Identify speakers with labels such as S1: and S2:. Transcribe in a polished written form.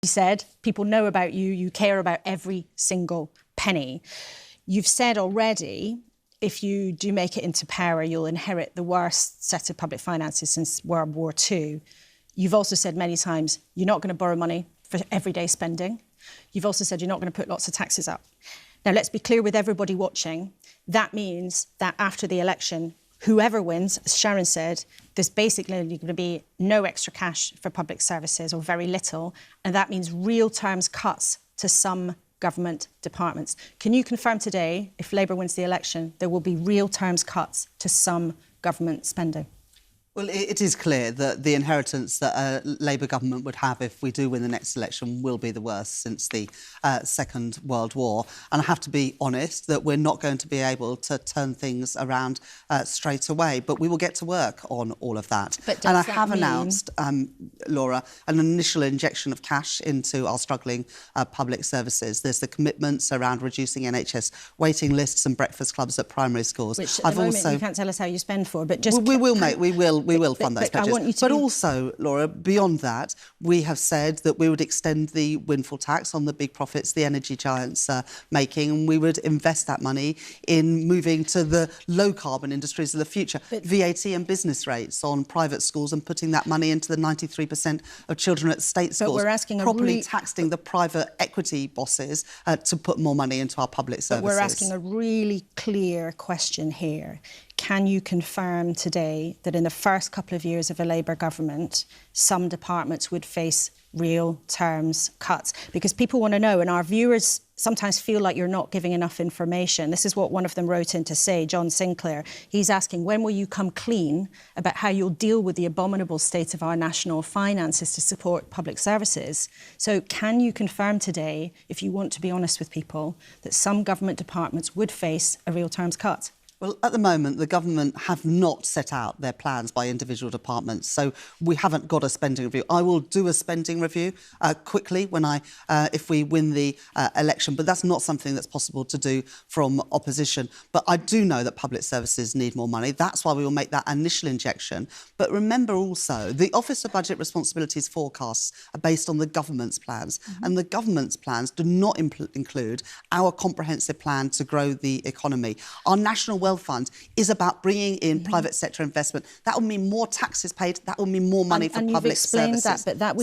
S1: You said people know about you, you care about every single penny. You've said already, if you do make it into power, you'll inherit the worst set of public finances since World War II. You've also said many times you're not going to borrow money for everyday spending. You've also said you're not going to put lots of taxes up. Now, let's be clear with everybody watching. That means that after the election, whoever wins, as Sharon said, there's basically going to be no extra cash for public services, or very little, and that means real terms cuts to some government departments. Can you confirm today, if Labour wins the election, there will be real terms cuts to some government spending?
S2: Well, it is clear that the inheritance that a Labour government would have if we do win the next election will be the worst since the Second World War. And I have to be honest that we're not going to be able to turn things around straight away, but we will get to work on all of that. And I have announced, Laura, an initial injection of cash into our struggling public services. There's the commitments around reducing NHS waiting lists and breakfast clubs at primary schools.
S1: Which at the moment you can't tell us how you spend for, but just...
S2: We will fund those pledges. But also, Laura, beyond that, we have said that we would extend the windfall tax on the big profits the energy giants are making, and we would invest that money in moving to the low-carbon industries of the future. VAT and business rates on private schools and putting that money into the 93% of children at state schools.
S1: But we're asking
S2: properly taxing the private equity bosses to put more money into our public services.
S1: But we're asking a really clear question here. Can you confirm today that in the first couple of years of a Labour government, some departments would face real terms cuts? Because people want to know, and our viewers sometimes feel like you're not giving enough information. This is what one of them wrote in to say, John Sinclair. He's asking, when will you come clean about how you'll deal with the abominable state of our national finances to support public services? So can you confirm today, if you want to be honest with people, that some government departments would face a real terms cut?
S2: Well, at the moment, the government have not set out their plans by individual departments, so we haven't got a spending review. I will do a spending review quickly if we win the election, but that's not something that's possible to do from opposition. But I do know that public services need more money. That's why we will make that initial injection. But remember also, the Office of Budget Responsibilities forecasts are based on the government's plans, and the government's plans do not include our comprehensive plan to grow the economy. Our National Wealth Fund is about bringing in private sector investment. That will mean more taxes paid. That will mean more money for public services.
S1: And you've explained that, but that would